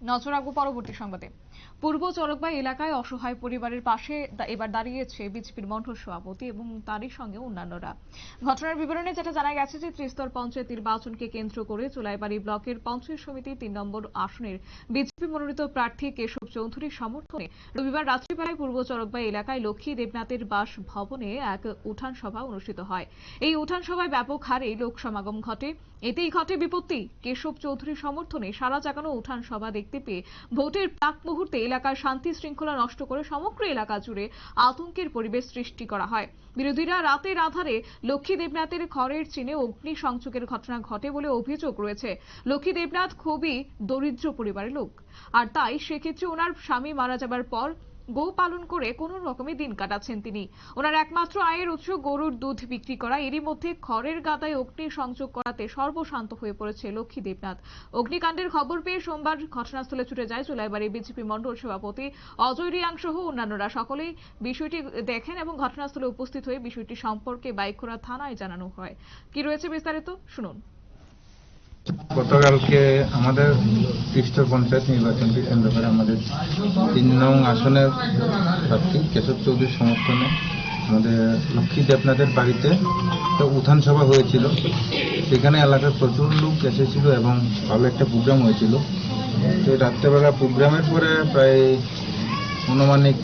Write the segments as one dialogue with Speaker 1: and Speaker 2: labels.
Speaker 1: নজর রাখবো পরবর্তী সংবাদে। পূর্ব চরকবাই এলাকায় অসহায় পরিবারের পাশে এবার দাঁড়িয়েছে বিজেপির মণ্ডল সভাপতি এবং তারই সঙ্গে অন্যান্যরা। ঘটনার বিবরণে যেটা জানা গেছে যে ত্রিস্তর পঞ্চায়েত নির্বাচনকে কেন্দ্র করে চোলাইবাড়ি ব্লকের পঞ্চায়েত সমিতি ৩ নম্বর আসনের বিজেপি মনোনীত প্রার্থী কেশব চৌধুরীর সমর্থনে রবিবার রাত্রিবেলায় পূর্ব চরকবাই এলাকায় লক্ষ্মী দেবনাথের বাসভবনে এক উঠান সভা অনুষ্ঠিত হয়। এই উঠান সভায় ব্যাপক হারে লোক সমাগম ঘটে। এতেই ঘটে বিপত্তি। কেশব চৌধুরীর সমর্থনে সারা জাগানো উঠান সভা দেখতে পেয়ে ভোটের প্রাক মুহূর্তে এলাকার শান্তি শৃঙ্খলা নষ্ট করে সমগ্র এলাকা জুড়ে আতঙ্কের পরিবেশ সৃষ্টি করা হয়। বিরোধীরা রাতের আধারে লক্ষ্মী দেবনাথের ঘরের চিনে অগ্নি সংযোগের ঘটনা ঘটে বলে অভিযোগ রয়েছে। লক্ষ্মী দেবনাথ খুবই দরিদ্র পরিবারের লোক, আর তাই সেক্ষেত্রে ওনার স্বামী মারা যাবার পর গো পালন করে কোনো রকমে দিন কাটাচ্ছেন তিনি। ওনার একমাত্র আয়ের উৎস গরুর দুধ বিক্রি করা। এরই মধ্যে খড়ের গাদায় অগ্নি সংযোগ করাতে সর্বশান্ত হয়ে পড়েছে লক্ষ্মী দেবনাথ। অগ্নিকাণ্ডের খবর পেয়ে সোমবার ঘটনাস্থলে ছুটে যায় চোলাইবাড়ি বিজেপি মণ্ডল সভাপতি অজয় রিয়াং সহ অন্যান্যরা। সকলেই বিষয়টি দেখেন এবং ঘটনাস্থলে উপস্থিত হয়ে বিষয়টি সম্পর্কে বাইখোড়া থানায় জানানো হয়। কি রয়েছে বিস্তারিত শুনুন।
Speaker 2: গতকালকে আমাদের ত্রিস্তর পঞ্চায়েত নির্বাচনকে কেন্দ্র করে আমাদের ৩ নং আসনের প্রার্থী কেশব চৌধুরীর সমর্থনে আমাদের লক্ষ্মী দেবনাথের বাড়িতে একটা উত্থান সভা হয়েছিল। সেখানে এলাকার প্রচুর লোক এসেছিল এবং ভালো একটা প্রোগ্রাম হয়েছিল। তো রাত্রেবেলা প্রোগ্রামের পরে প্রায় অনুমানিক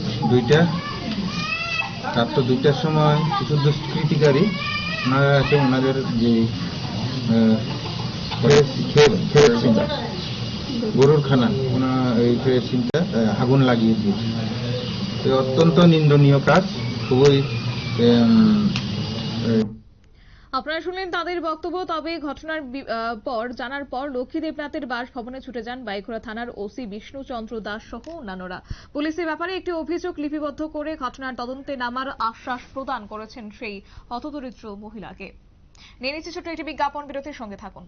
Speaker 2: রাত্র 2টার সময় কিছু দুষ্কৃতিকারী ওনারা আছে ওনাদের যে গরুর খানা এই কেরোসিনটা আগুন লাগিয়ে দিয়েছে। অত্যন্ত নিন্দনীয় কাজ। খুবই
Speaker 1: আপনারা শুনলেন তাদের বক্তব্য। তবে ঘটনার পর জানার পর লক্ষ্মী দেবনাথের বাসভবনে ছুটে যান বাইখোড়া থানার ওসি বিষ্ণুচন্দ্র দাস সহ অন্যান্যরা। পুলিশের ব্যাপারে একটি অভিযোগ লিপিবদ্ধ করে ঘটনার তদন্তে নামার আশ্বাস প্রদান করেছেন সেই হতদরিদ্র মহিলাকে। নিয়ে নিচ্ছে ছোট্ট একটি বিজ্ঞাপন, বিরতির সঙ্গে থাকুন।